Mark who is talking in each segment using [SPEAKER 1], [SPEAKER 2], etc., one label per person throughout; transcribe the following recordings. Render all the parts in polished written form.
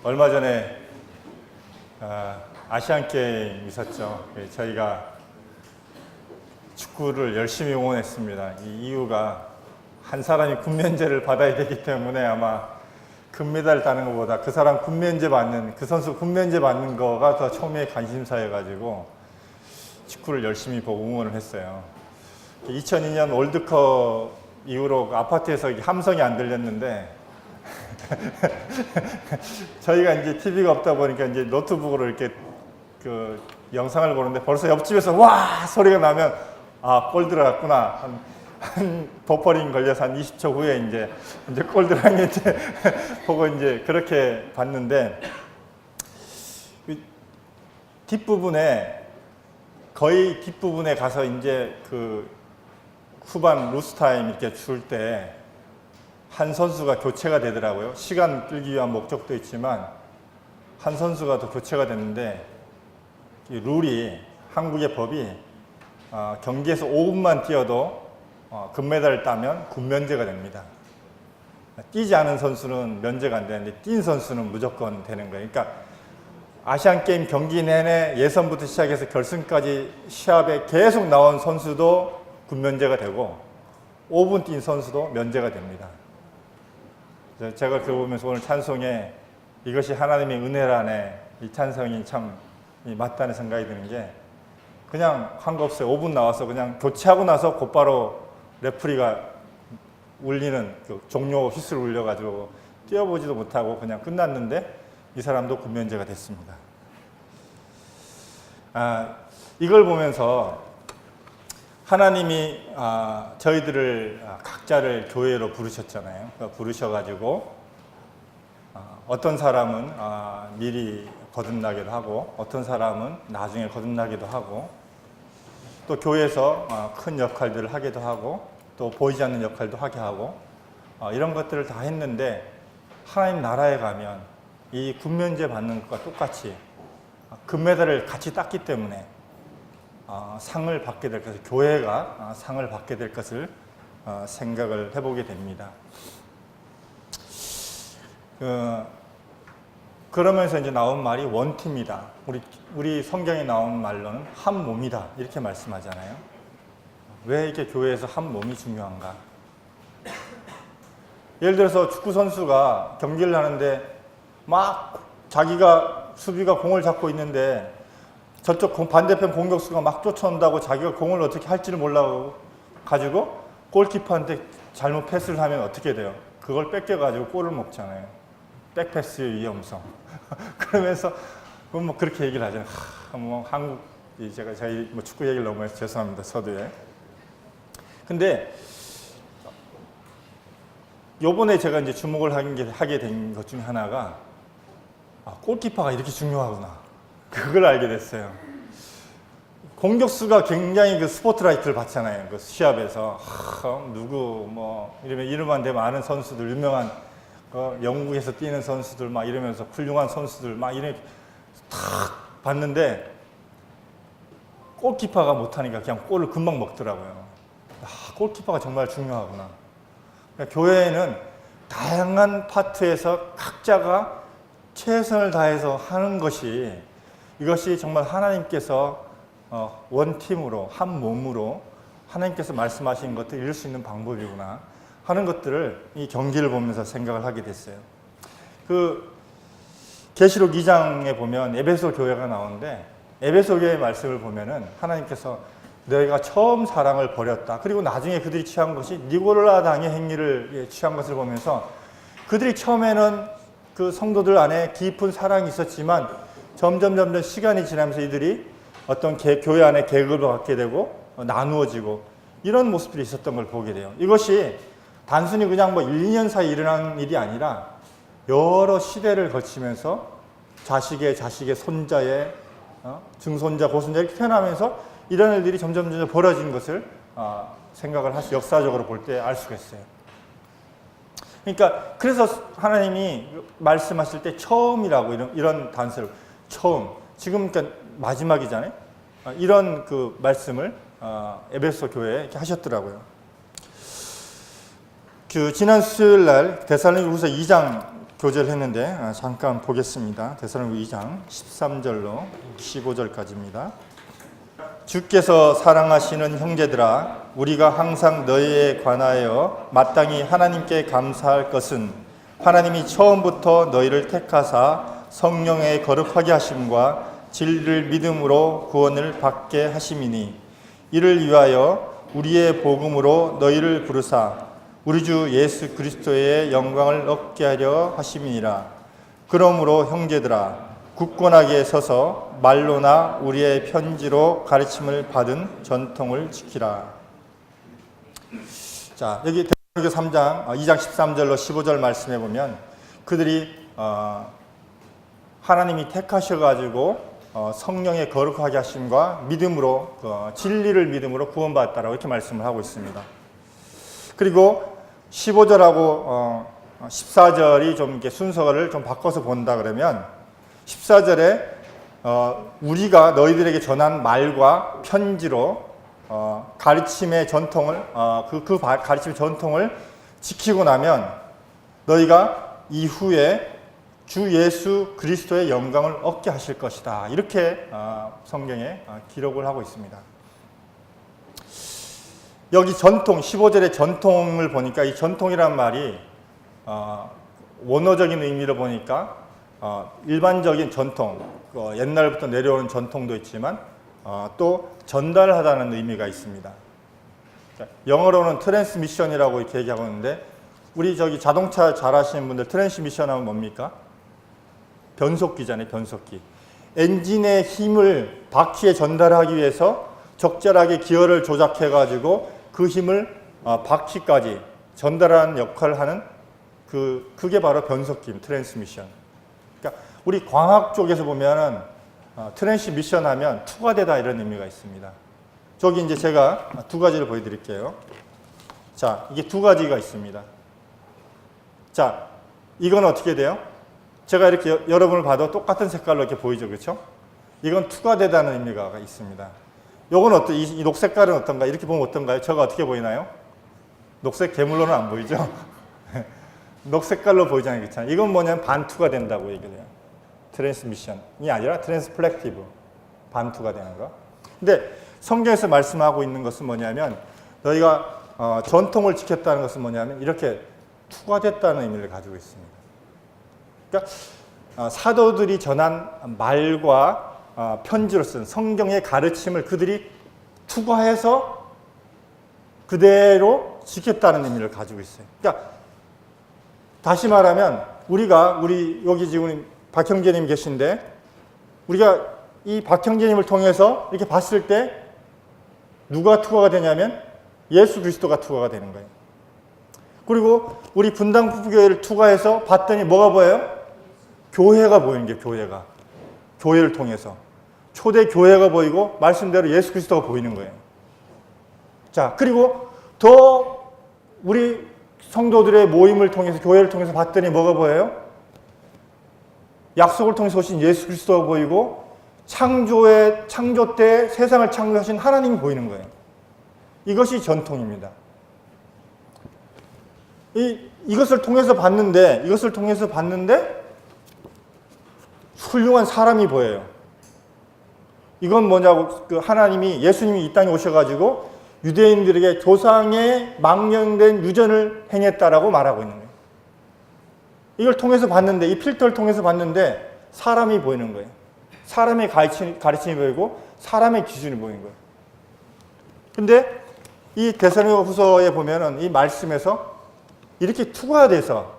[SPEAKER 1] 얼마 전에 아시안 게임 있었죠. 저희가 축구를 열심히 응원했습니다. 이 이유가 한 사람이 군면제를 받아야 되기 때문에 아마 금메달 따는 것보다 그 사람 군면제 받는, 그 선수 군면제 받는 거가 더 처음에 관심사여가지고 축구를 열심히 보고 응원을 했어요. 2002년 월드컵 이후로 아파트에서 함성이 안 들렸는데 저희가 이제 TV가 없다 보니까 이제 노트북으로 이렇게 그 영상을 보는데 벌써 옆집에서 와 소리가 나면 아, 골 들어갔구나. 한 버퍼링 걸려서 한 20초 후에 이제 골 들어간 게 이제 보고 이제 그렇게 봤는데 뒷부분에 거의 뒷부분에 가서 이제 그 후반 루스타임 이렇게 줄 때 한 선수가 교체가 되더라고요. 시간 끌기 위한 목적도 있지만 한 선수가 더 교체가 됐는데 이 룰이 한국의 법이 경기에서 5분만 뛰어도 금메달을 따면 군면제가 됩니다. 뛰지 않은 선수는 면제가 안 되는데 뛴 선수는 무조건 되는 거예요. 그러니까 아시안게임 경기 내내 예선부터 시작해서 결승까지 시합에 계속 나온 선수도 군면제가 되고 5분 뛴 선수도 면제가 됩니다. 제가 그거 보면서 오늘 찬송에 이것이 하나님의 은혜라네, 이 찬송이 참 맞다는 생각이 드는 게 그냥 한 거 없어요. 5분 나와서 그냥 교체하고 나서 곧바로 레프리가 울리는 그 종료 휘슬을 울려가지고 뛰어보지도 못하고 그냥 끝났는데 이 사람도 군면제가 됐습니다. 이걸 보면서 하나님이 저희들을 각자를 교회로 부르셨잖아요. 부르셔가지고 어떤 사람은 미리 거듭나기도 하고 어떤 사람은 나중에 거듭나기도 하고 또 교회에서 큰 역할들을 하기도 하고 또 보이지 않는 역할도 하게 하고 이런 것들을 다 했는데 하나님 나라에 가면 이 군면제 받는 것과 똑같이 금메달을 같이 땄기 때문에 상을 받게 될 것을, 교회가 상을 받게 될 것을 생각을 해보게 됩니다. 그러면서 이제 나온 말이 원팀이다. 우리 성경에 나온 말로는 한 몸이다. 이렇게 말씀하잖아요. 왜 이렇게 교회에서 한 몸이 중요한가? 예를 들어서 축구 선수가 경기를 하는데 막 자기가 수비가 공을 잡고 있는데 저쪽 반대편 공격수가 막 쫓아온다고 자기가 공을 어떻게 할지를 몰라 가지고 골키퍼한테 잘못 패스를 하면 어떻게 돼요? 그걸 뺏겨가지고 골을 먹잖아요. 백패스의 위험성. 그러면서 뭐 그렇게 얘기를 하잖아요. 뭐 한국, 제가 저희 뭐 축구 얘기를 너무 해서 죄송합니다. 서두에. 근데 요번에 제가 이제 주목을 하게 된 것 중에 하나가 골키퍼가 이렇게 중요하구나. 그걸 알게 됐어요. 공격수가 굉장히 그 스포트라이트를 받잖아요. 그 시합에서 누구 뭐 이러면 이름만 대면 아는 선수들, 유명한 영국에서 뛰는 선수들 막 이러면서 훌륭한 선수들 막 이렇게 탁 봤는데 골키퍼가 못하니까 그냥 골을 금방 먹더라고요. 골키퍼가 정말 중요하구나. 그러니까 교회에는 다양한 파트에서 각자가 최선을 다해서 하는 것이, 이것이 정말 하나님께서 원팀으로 한 몸으로 하나님께서 말씀하신 것들을 이룰 수 있는 방법이구나 하는 것들을 이 경기를 보면서 생각을 하게 됐어요. 그 계시록 2장에 보면 에베소 교회가 나오는데 에베소 교회의 말씀을 보면은 하나님께서 너희가 처음 사랑을 버렸다. 그리고 나중에 그들이 취한 것이 니고라당의 행위를 취한 것을 보면서 그들이 처음에는 그 성도들 안에 깊은 사랑이 있었지만 점점 시간이 지나면서 이들이 어떤 교회 안에 계급을 갖게 되고 나누어지고 이런 모습들이 있었던 걸 보게 돼요. 이것이 단순히 그냥 뭐 1, 2년 사이 일어난 일이 아니라 여러 시대를 거치면서 자식의 손자의 증손자, 고손자 이렇게 태어나면서 이런 일들이 점점 벌어진 것을 생각을 역사적으로 볼 때 알 수가 있어요. 그러니까 그래서 하나님이 말씀하실 때 처음이라고 이런 단서를 처음, 지금 그러니까 마지막이잖아요. 이런 그 말씀을 에베소 교회에 이렇게 하셨더라고요. 그 지난 수요일 날 데살로니가후서 2장 교제를 했는데 잠깐 보겠습니다. 데살로니가 2장 13절로 15절까지입니다. 주께서 사랑하시는 형제들아, 우리가 항상 너희에 관하여 마땅히 하나님께 감사할 것은 하나님이 처음부터 너희를 택하사 성령의 거룩하게 하심과 진리를 믿음으로 구원을 받게 하심이니, 이를 위하여 우리의 복음으로 너희를 부르사 우리 주 예수 그리스도의 영광을 얻게 하려 하심이니라. 그러므로 형제들아, 굳건하게 서서 말로나 우리의 편지로 가르침을 받은 전통을 지키라. 자, 여기 데살로니가 2장 13절로 15절 말씀해 보면 그들이 하나님이 택하셔가지고 성령의 거룩하게 하심과 믿음으로 진리를 믿음으로 구원받았다라고 이렇게 말씀을 하고 있습니다. 그리고 15절하고 14절이 좀 이렇게 순서를 좀 바꿔서 본다 그러면 14절에 우리가 너희들에게 전한 말과 편지로 가르침의 전통을 그 가르침의 전통을 지키고 나면 너희가 이후에 주 예수 그리스도의 영광을 얻게 하실 것이다. 이렇게 성경에 기록을 하고 있습니다. 여기 전통, 15절의 전통을 보니까 이 전통이란 말이 원어적인 의미로 보니까 일반적인 전통, 옛날부터 내려오는 전통도 있지만 또 전달하다는 의미가 있습니다. 영어로는 트랜스미션이라고 이렇게 얘기하고 있는데, 우리 저기 자동차 잘 하시는 분들 트랜스미션 하면 뭡니까? 변속기잖아요, 변속기. 엔진의 힘을 바퀴에 전달하기 위해서 적절하게 기어를 조작해가지고 그 힘을 바퀴까지 전달하는 역할을 하는 그게 바로 변속기, 트랜스미션. 그러니까 우리 광학 쪽에서 보면은 트랜스미션 하면 투과되다 이런 의미가 있습니다. 저기 이제 제가 두 가지를 보여드릴게요. 자, 이게 두 가지가 있습니다. 자, 이건 어떻게 돼요? 제가 이렇게 여러분을 봐도 똑같은 색깔로 이렇게 보이죠, 그렇죠? 이건 투과되다는 의미가 있습니다. 요건 이 녹색깔은 어떤가? 이렇게 보면 어떤가요? 저가 어떻게 보이나요? 녹색 괴물로는 안 보이죠? 녹색깔로 보이잖아요, 그렇잖아요. 이건 뭐냐면 반투가 된다고 얘기를 해요. 트랜스미션이 아니라 트랜스플렉티브, 반투가 되는 거. 근데 성경에서 말씀하고 있는 것은 뭐냐면, 너희가 전통을 지켰다는 것은 뭐냐면 이렇게 투과됐다는 의미를 가지고 있습니다. 그러니까 사도들이 전한 말과 편지로 쓴 성경의 가르침을 그들이 투과해서 그대로 지켰다는 의미를 가지고 있어요. 그러니까 다시 말하면 우리 여기 지금 박형제님 계신데, 우리가 이 박형제님을 통해서 이렇게 봤을 때 누가 투과가 되냐면 예수 그리스도가 투과가 되는 거예요. 그리고 우리 분당 부부교회를 투과해서 봤더니 뭐가 보여요? 교회가 보이는 게, 교회가. 교회를 통해서. 초대 교회가 보이고 말씀대로 예수 그리스도가 보이는 거예요. 자, 그리고 더 우리 성도들의 모임을 통해서, 교회를 통해서 봤더니 뭐가 보여요? 약속을 통해서 오신 예수 그리스도가 보이고 창조 때 세상을 창조하신 하나님이 보이는 거예요. 이것이 전통입니다. 이것을 통해서 봤는데 훌륭한 사람이 보여요. 이건 뭐냐고, 하나님이, 예수님이 이 땅에 오셔가지고 유대인들에게 조상의 망령된 유전을 행했다라고 말하고 있는 거예요. 이걸 통해서 봤는데, 이 필터를 통해서 봤는데 사람이 보이는 거예요. 사람의 가르침이 보이고 사람의 기준이 보이는 거예요. 근데 이 데살로니가 후서에 보면은 이 말씀에서 이렇게 투과돼서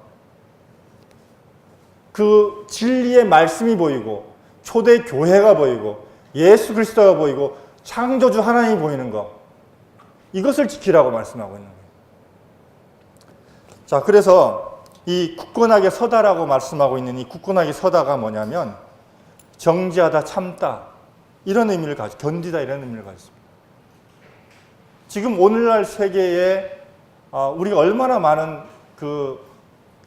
[SPEAKER 1] 그 진리의 말씀이 보이고 초대 교회가 보이고 예수 그리스도가 보이고 창조주 하나님이 보이는 거, 이것을 지키라고 말씀하고 있는 거예요. 자, 그래서 이 굳건하게 서다라고 말씀하고 있는 이 굳건하게 서다가 뭐냐면 정지하다, 참다, 이런 의미를 견디다, 이런 의미를 가지고 있습니다. 지금 오늘날 세계에 우리가 얼마나 많은 그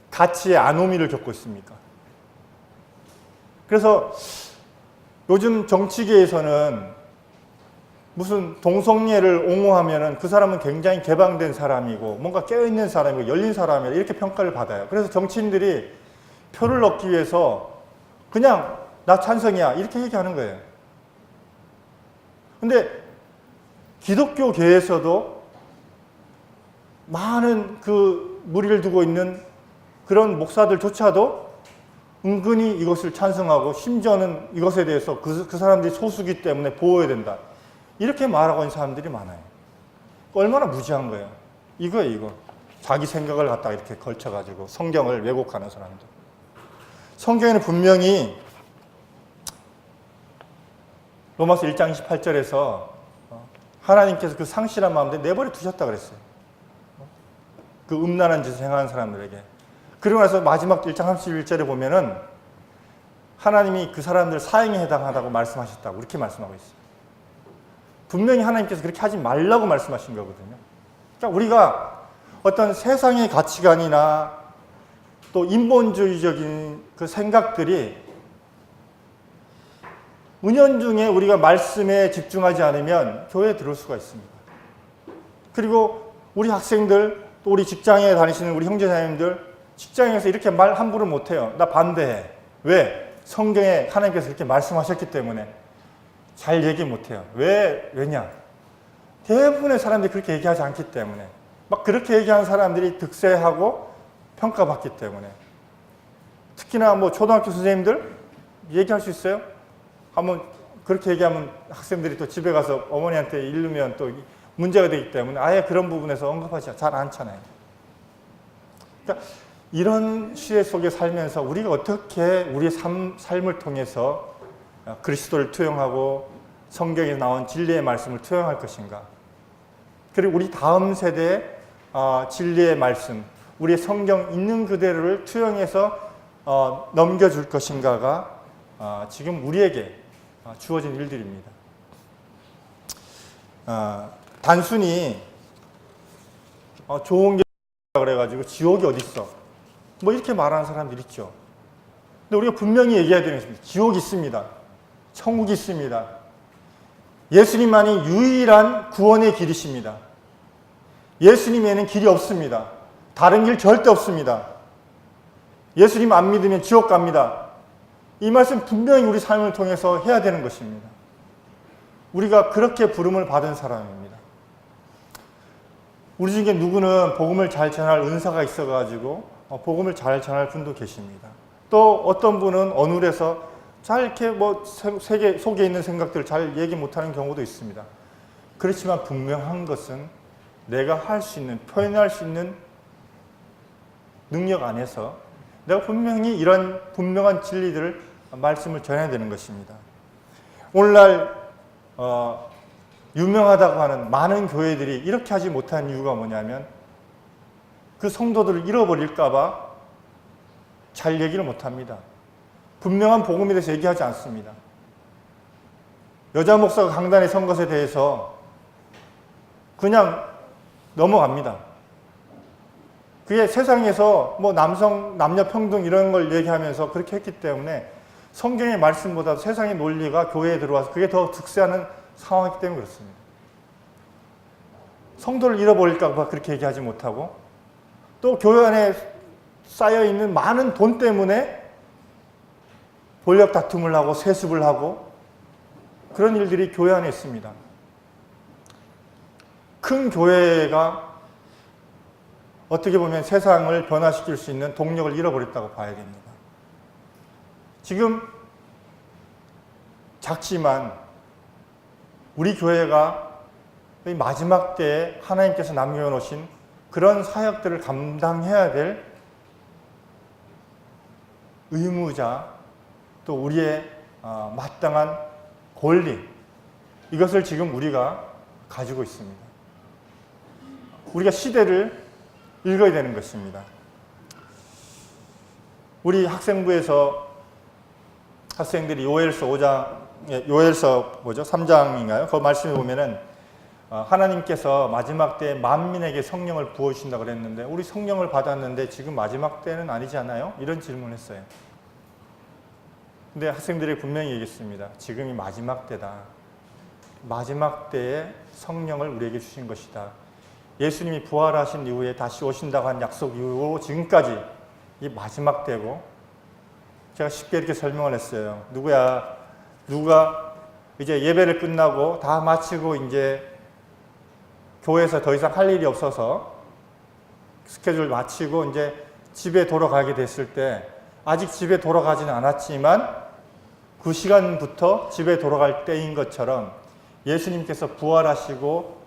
[SPEAKER 1] 가치의 아노미를 겪고 있습니까? 그래서 요즘 정치계에서는 무슨 동성애를 옹호하면은 그 사람은 굉장히 개방된 사람이고 뭔가 깨어있는 사람이고 열린 사람이다, 이렇게 평가를 받아요. 그래서 정치인들이 표를 얻기 위해서 그냥 나 찬성이야 이렇게 얘기하는 거예요. 근데 기독교 계에서도 많은 그 무리를 두고 있는 그런 목사들조차도 은근히 이것을 찬성하고 심지어는 이것에 대해서 그 사람들이 소수기 때문에 보호해야 된다. 이렇게 말하고 있는 사람들이 많아요. 얼마나 무지한 거예요. 이거예요, 이거. 자기 생각을 갖다가 이렇게 걸쳐가지고 성경을 왜곡하는 사람들. 성경에는 분명히 로마서 1장 28절에서 하나님께서 그 상실한 마음대 내버려 두셨다 그랬어요. 그 음란한 짓을 행하는 사람들에게. 그리고 나서 마지막 1장 31절에 보면은 하나님이 그 사람들 사형에 해당하다고 말씀하셨다고 이렇게 말씀하고 있어요. 분명히 하나님께서 그렇게 하지 말라고 말씀하신 거거든요. 그러니까 우리가 어떤 세상의 가치관이나 또 인본주의적인 그 생각들이 은연중에 우리가 말씀에 집중하지 않으면 교회에 들어올 수가 있습니다. 그리고 우리 학생들 또 우리 직장에 다니시는 우리 형제자매님들 직장에서 이렇게 말 함부로 못해요. 나 반대해. 왜? 성경에 하나님께서 이렇게 말씀하셨기 때문에 잘 얘기 못해요. 왜냐? 대부분의 사람들이 그렇게 얘기하지 않기 때문에 막 그렇게 얘기하는 사람들이 득세하고 평가받기 때문에 특히나 뭐 초등학교 선생님들 얘기할 수 있어요? 한번 그렇게 얘기하면 학생들이 또 집에 가서 어머니한테 이르면 또 문제가 되기 때문에 아예 그런 부분에서 언급하지 잘 않잖아요. 그러니까 이런 시대 속에 살면서 우리가 어떻게 우리의 삶을 통해서 그리스도를 투영하고 성경에 나온 진리의 말씀을 투영할 것인가. 그리고 우리 다음 세대의 진리의 말씀, 우리의 성경 있는 그대로를 투영해서 넘겨줄 것인가가 지금 우리에게 주어진 일들입니다. 단순히 좋은 게 그래가지고 지옥이 어디 있어? 뭐 이렇게 말하는 사람들 있죠. 근데 우리가 분명히 얘기해야 되는 것입니다. 지옥이 있습니다. 천국이 있습니다. 예수님만이 유일한 구원의 길이십니다. 예수님에는 길이 없습니다. 다른 길 절대 없습니다. 예수님 안 믿으면 지옥 갑니다. 이 말씀 분명히 우리 삶을 통해서 해야 되는 것입니다. 우리가 그렇게 부름을 받은 사람입니다. 우리 중에 누구는 복음을 잘 전할 은사가 있어가지고 복음을 잘 전할 분도 계십니다. 또 어떤 분은 어눌해서 잘 이렇게 뭐 세계 속에 있는 생각들을 잘 얘기 못하는 경우도 있습니다. 그렇지만 분명한 것은 내가 할 수 있는, 표현할 수 있는 능력 안에서 내가 분명히 이런 분명한 진리들을 말씀을 전해야 되는 것입니다. 오늘날 유명하다고 하는 많은 교회들이 이렇게 하지 못하는 이유가 뭐냐면 그 성도들을 잃어버릴까 봐 잘 얘기를 못합니다. 분명한 복음에 대해서 얘기하지 않습니다. 여자 목사가 강단에 선 것에 대해서 그냥 넘어갑니다. 그게 세상에서 뭐 남녀 평등 이런 걸 얘기하면서 그렇게 했기 때문에 성경의 말씀보다 세상의 논리가 교회에 들어와서 그게 더 득세하는 상황이기 때문에 그렇습니다. 성도를 잃어버릴까 봐 그렇게 얘기하지 못하고 또 교회 안에 쌓여있는 많은 돈 때문에 권력 다툼을 하고 세습을 하고 그런 일들이 교회 안에 있습니다. 큰 교회가 어떻게 보면 세상을 변화시킬 수 있는 동력을 잃어버렸다고 봐야 됩니다. 지금 작지만 우리 교회가 마지막 때에 하나님께서 남겨놓으신 그런 사역들을 감당해야 될 의무자 또 우리의 마땅한 권리 이것을 지금 우리가 가지고 있습니다. 우리가 시대를 읽어야 되는 것입니다. 우리 학생부에서 학생들이 요엘서 3장인가요? 그 말씀에 보면은 하나님께서 마지막 때에 만민에게 성령을 부어주신다고 그랬는데 우리 성령을 받았는데 지금 마지막 때는 아니지 않아요? 이런 질문을 했어요. 근데 학생들이 분명히 얘기했습니다. 지금이 마지막 때다. 마지막 때에 성령을 우리에게 주신 것이다. 예수님이 부활하신 이후에 다시 오신다고 한 약속 이후로 지금까지 이 마지막 때고 제가 쉽게 이렇게 설명을 했어요. 누가 이제 예배를 끝나고 다 마치고 이제 교회에서 더 이상 할 일이 없어서 스케줄 마치고 이제 집에 돌아가게 됐을 때 아직 집에 돌아가지는 않았지만 그 시간부터 집에 돌아갈 때인 것처럼 예수님께서 부활하시고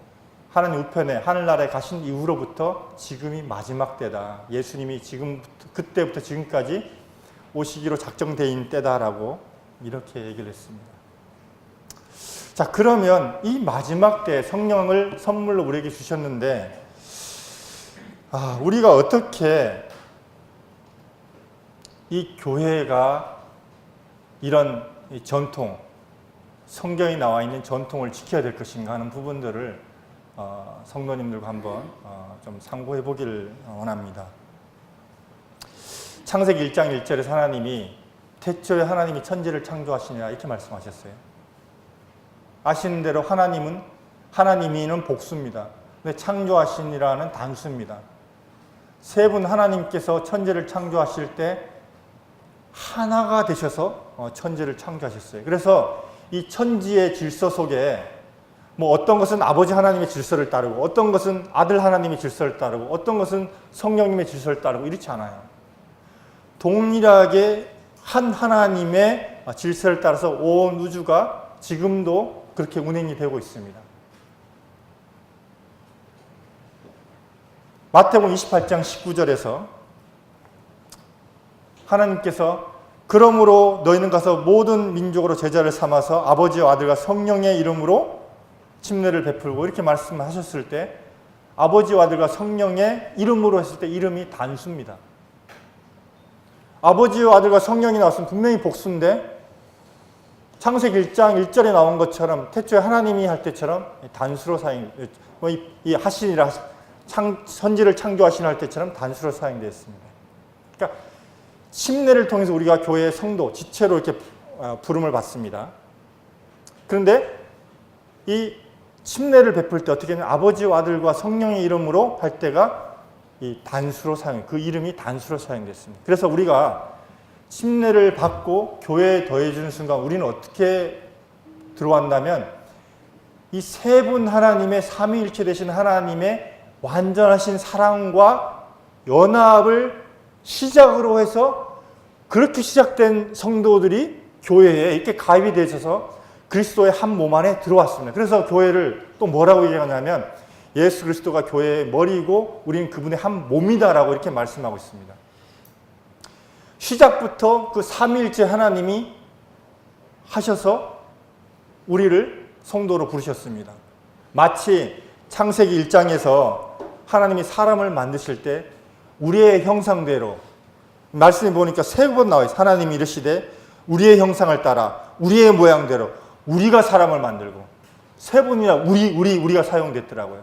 [SPEAKER 1] 하나님 우편에 하늘나라에 가신 이후로부터 지금이 마지막 때다. 예수님이 그때부터 지금까지 오시기로 작정되어 있는 때다라고 이렇게 얘기를 했습니다. 자, 그러면 이 마지막 때 성령을 선물로 우리에게 주셨는데 우리가 어떻게 이 교회가 이런 전통, 성경에 나와 있는 전통을 지켜야 될 것인가 하는 부분들을 성도님들과 한번 좀 상고해 보기를 원합니다. 창세기 1장 1절에서 하나님이 태초에 하나님이 천지를 창조하시니라 이렇게 말씀하셨어요. 아시는 대로 하나님이는 복수입니다. 근데 창조하시니라는 단수입니다. 세 분 하나님께서 천지를 창조하실 때 하나가 되셔서 천지를 창조하셨어요. 그래서 이 천지의 질서 속에 어떤 것은 아버지 하나님의 질서를 따르고 어떤 것은 아들 하나님의 질서를 따르고 어떤 것은 성령님의 질서를 따르고 이렇지 않아요. 동일하게 한 하나님의 질서를 따라서 온 우주가 지금도 그렇게 운행이 되고 있습니다. 마태복음 28장 19절에서 하나님께서 그러므로 너희는 가서 모든 민족으로 제자를 삼아서 아버지와 아들과 성령의 이름으로 침례를 베풀고 이렇게 말씀하셨을 때 아버지와 아들과 성령의 이름으로 했을 때 이름이 단수입니다. 아버지와 아들과 성령이 나왔으면 분명히 복수인데 창세기 1장 1절에 나온 것처럼 태초에 하나님이 할 때처럼 단수로 이 하시니라 천지를 창조하시나 할 때처럼 단수로 사용되었습니다. 그러니까 침례를 통해서 우리가 교회의 성도, 지체로 이렇게 부름을 받습니다. 그런데 이 침례를 베풀 때 어떻게 하면 아버지와 아들과 성령의 이름으로 할 때가 이 단수로 그 이름이 단수로 사용됐습니다. 그래서 우리가 침례를 받고 교회에 더해주는 순간 우리는 어떻게 들어왔다면 이 세 분 하나님의 삼위일체 되신 하나님의 완전하신 사랑과 연합을 시작으로 해서 그렇게 시작된 성도들이 교회에 이렇게 가입이 되셔서 그리스도의 한 몸 안에 들어왔습니다. 그래서 교회를 또 뭐라고 얘기하냐면 예수 그리스도가 교회의 머리이고 우리는 그분의 한 몸이다라고 이렇게 말씀하고 있습니다. 시작부터 그 삼위일체 하나님이 하셔서 우리를 성도로 부르셨습니다. 마치 창세기 1장에서 하나님이 사람을 만드실 때 우리의 형상대로 말씀해 보니까 세 번 나와 있어요. 하나님이 이르시되 우리의 형상을 따라 우리의 모양대로 우리가 사람을 만들고 세 번이나 우리가 사용됐더라고요.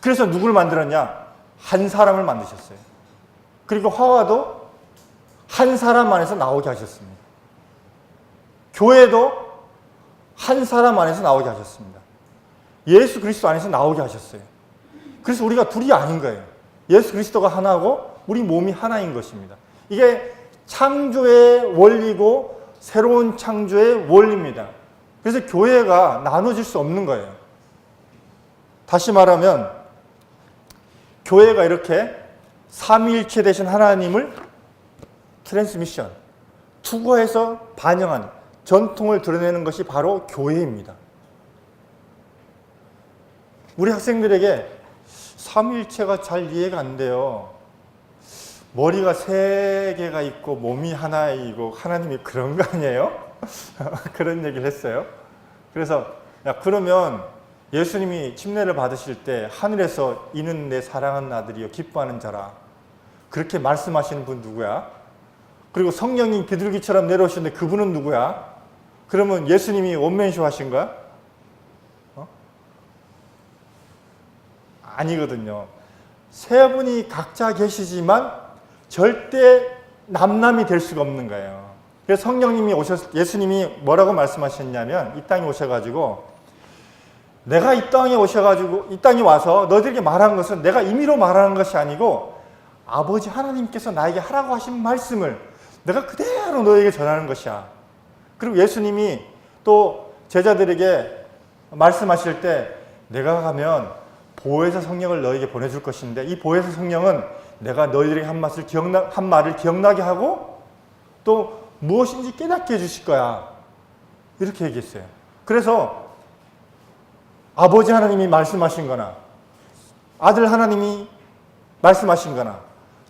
[SPEAKER 1] 그래서 누구를 만들었냐? 한 사람을 만드셨어요. 그리고 하와도 한 사람 안에서 나오게 하셨습니다. 교회도 한 사람 안에서 나오게 하셨습니다. 예수 그리스도 안에서 나오게 하셨어요. 그래서 우리가 둘이 아닌 거예요. 예수 그리스도가 하나고 우리 몸이 하나인 것입니다. 이게 창조의 원리고 새로운 창조의 원리입니다. 그래서 교회가 나눠질 수 없는 거예요. 다시 말하면 교회가 이렇게 삼위일체 되신 하나님을 트랜스미션, 투과해서 반영한 전통을 드러내는 것이 바로 교회입니다. 우리 학생들에게 삼위일체가 잘 이해가 안 돼요. 머리가 세 개가 있고 몸이 하나이고 하나님이 그런 거 아니에요? 그런 얘기를 했어요. 그래서 그러면 예수님이 침례를 받으실 때 하늘에서 이는 내 사랑하는 아들이요 기뻐하는 자라 그렇게 말씀하시는 분 누구야? 그리고 성령이 비둘기처럼 내려오시는데 그분은 누구야? 그러면 예수님이 원맨쇼 하신 거야? 아니거든요. 세 분이 각자 계시지만 절대 남남이 될 수가 없는 거예요. 그래서 성령님이 예수님이 뭐라고 말씀하셨냐면 이 땅에 오셔가지고 내가 이 땅에 와서 너희들에게 말한 것은 내가 임의로 말하는 것이 아니고 아버지 하나님께서 나에게 하라고 하신 말씀을 내가 그대로 너에게 전하는 것이야. 그리고 예수님이 또 제자들에게 말씀하실 때 내가 가면 보혜사 성령을 너에게 보내줄 것인데 이 보혜사 성령은 내가 너희들에게 한 말을 기억나게 하고 또 무엇인지 깨닫게 해주실 거야. 이렇게 얘기했어요. 그래서 아버지 하나님이 말씀하신 거나 아들 하나님이 말씀하신 거나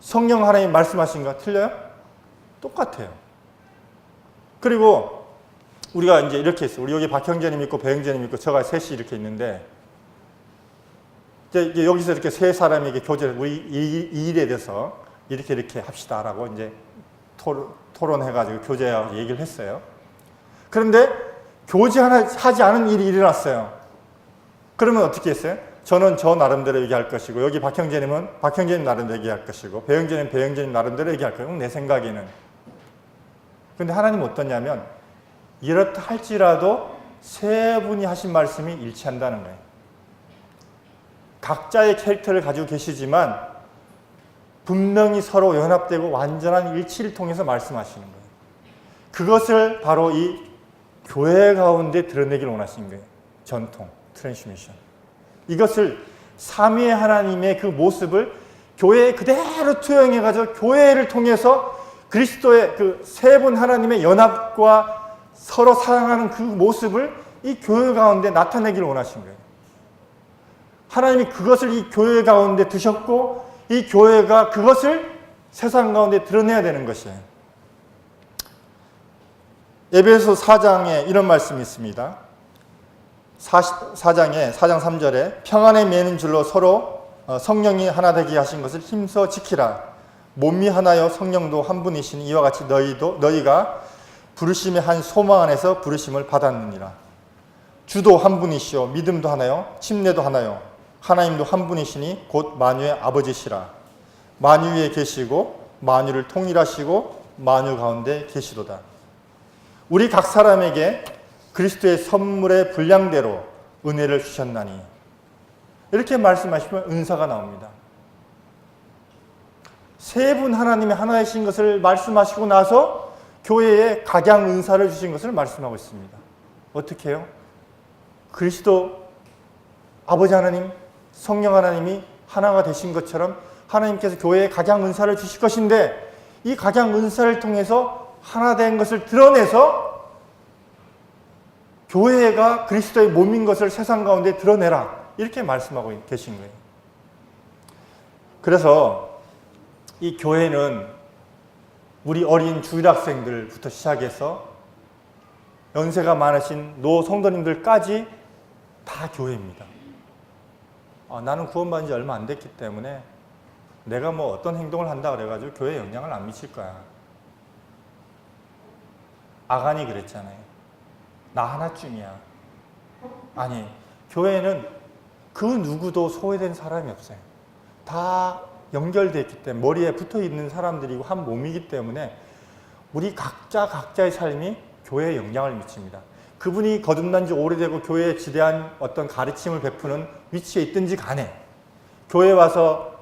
[SPEAKER 1] 성령 하나님이 말씀하신 거 틀려요? 똑같아요. 그리고 우리가 이제 이렇게 했어요. 우리 여기 박형제님 있고 배영재님 있고 저가 셋이 이렇게 있는데 이제 여기서 이렇게 세 사람에게 교제를 우리 이 일에 대해서 이렇게 합시다라고 이제 토론해가지고 교제하고 얘기를 했어요. 그런데 교제하지 않은 일이 일어났어요. 그러면 어떻게 했어요? 저는 저 나름대로 얘기할 것이고 여기 박형제님은 박형제님 나름대로 얘기할 것이고 배영재님 배영재님 나름대로 얘기할 거예요. 내 생각에는. 근데 하나님은 어떠냐면 이렇다 할지라도 세 분이 하신 말씀이 일치한다는 거예요. 각자의 캐릭터를 가지고 계시지만 분명히 서로 연합되고 완전한 일치를 통해서 말씀하시는 거예요. 그것을 바로 이 교회 가운데 드러내기를 원하시는 거예요. 전통, 트랜스미션. 이것을 삼위의 하나님의 그 모습을 교회에 그대로 투영해가지고 교회를 통해서 그리스도의 그 세 분 하나님의 연합과 서로 사랑하는 그 모습을 이 교회 가운데 나타내기를 원하신 거예요. 하나님이 그것을 이 교회 가운데 두셨고 이 교회가 그것을 세상 가운데 드러내야 되는 것이에요. 에베소 4장에 이런 말씀이 있습니다. 4장 3절에 평안에 매는 줄로 서로 성령이 하나 되게 하신 것을 힘써 지키라. 몸이 하나요 성령도 한 분이시니 이와 같이 너희가 부르심의 한 소망 안에서 부르심을 받았느니라. 주도 한 분이시요 믿음도 하나요 침례도 하나요 하나님도 한 분이시니 곧 만유의 아버지시라. 만유 위에 계시고 만유를 통일하시고 만유 가운데 계시도다. 우리 각 사람에게 그리스도의 선물의 분량대로 은혜를 주셨나니 이렇게 말씀하시면 은사가 나옵니다. 세 분 하나님이 하나이신 것을 말씀하시고 나서 교회에 각양 은사를 주신 것을 말씀하고 있습니다. 어떻게 해요? 그리스도 아버지 하나님, 성령 하나님이 하나가 되신 것처럼 하나님께서 교회에 각양 은사를 주실 것인데 이 각양 은사를 통해서 하나 된 것을 드러내서 교회가 그리스도의 몸인 것을 세상 가운데 드러내라. 이렇게 말씀하고 계신 거예요. 그래서 이 교회는 우리 어린 주일학생들부터 시작해서 연세가 많으신 노 성도님들까지 다 교회입니다. 나는 구원받은 지 얼마 안 됐기 때문에 내가 뭐 어떤 행동을 한다 그래가지고 교회에 영향을 안 미칠 거야. 아간이 그랬잖아요. 나 하나쯤이야. 아니, 교회는 그 누구도 소외된 사람이 없어요. 다 연결되어 있기 때문에 머리에 붙어 있는 사람들이고 한 몸이기 때문에 우리 각자의 삶이 교회에 영향을 미칩니다. 그분이 거듭난 지 오래되고 교회에 지대한 어떤 가르침을 베푸는 위치에 있든지 간에 교회에 와서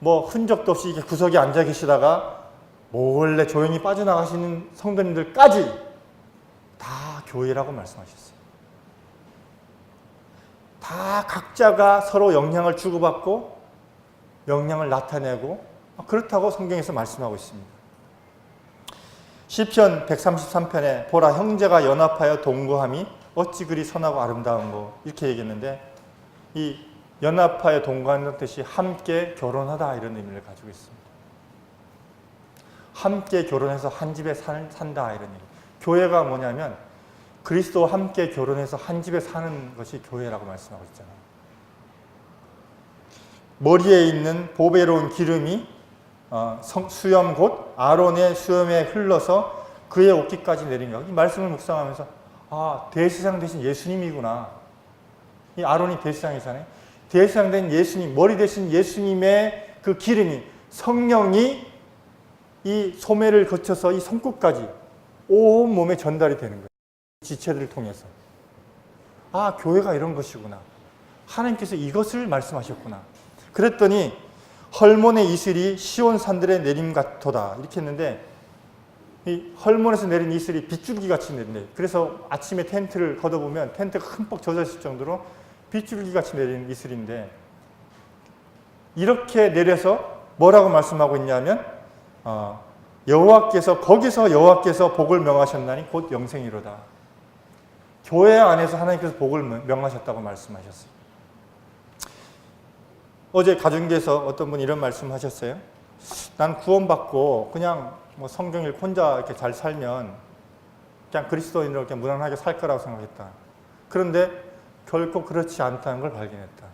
[SPEAKER 1] 뭐 흔적도 없이 이렇게 구석에 앉아 계시다가 몰래 조용히 빠져나가시는 성도님들까지 다 교회라고 말씀하셨어요. 다 각자가 서로 영향을 주고받고 영향을 나타내고 그렇다고 성경에서 말씀하고 있습니다. 시편 133편에 보라 형제가 연합하여 동거함이 어찌 그리 선하고 아름다운고 이렇게 얘기했는데 이 연합하여 동거하는 뜻이 함께 결혼하다 이런 의미를 가지고 있습니다. 함께 결혼해서 한 집에 산다 이런 의미. 교회가 뭐냐면 그리스도와 함께 결혼해서 한 집에 사는 것이 교회라고 말씀하고 있잖아요. 머리에 있는 보배로운 기름이 수염 곧 아론의 수염에 흘러서 그의 옷깃까지 내리며 이 말씀을 묵상하면서 대제사장 대신 예수님이구나. 이 아론이 대제사장이잖아요. 대제사장 된 예수님, 머리 대신 예수님의 그 기름이 성령이 이 소매를 거쳐서 이 손끝까지 온 몸에 전달이 되는 거예요. 지체들을 통해서. 교회가 이런 것이구나. 하나님께서 이것을 말씀하셨구나. 그랬더니 헐몬의 이슬이 시온 산들의 내림 같도다 이렇게 했는데 이 헐몬에서 내린 이슬이 빗줄기 같이 내린대. 그래서 아침에 텐트를 걷어보면 텐트가 흠뻑 젖어 있을 정도로 빗줄기 같이 내리는 이슬인데, 이렇게 내려서 뭐라고 말씀하고 있냐면 거기서 여호와께서 복을 명하셨나니 곧 영생이로다. 교회 안에서 하나님께서 복을 명하셨다고 말씀하셨어요. 어제 가정교회에서 어떤 분이 이런 말씀하셨어요. 난 구원받고 그냥 뭐 성경 읽고 혼자 이렇게 잘 살면 그냥 그리스도인으로 이렇게 무난하게 살 거라고 생각했다. 그런데 결코 그렇지 않다는 걸 발견했다.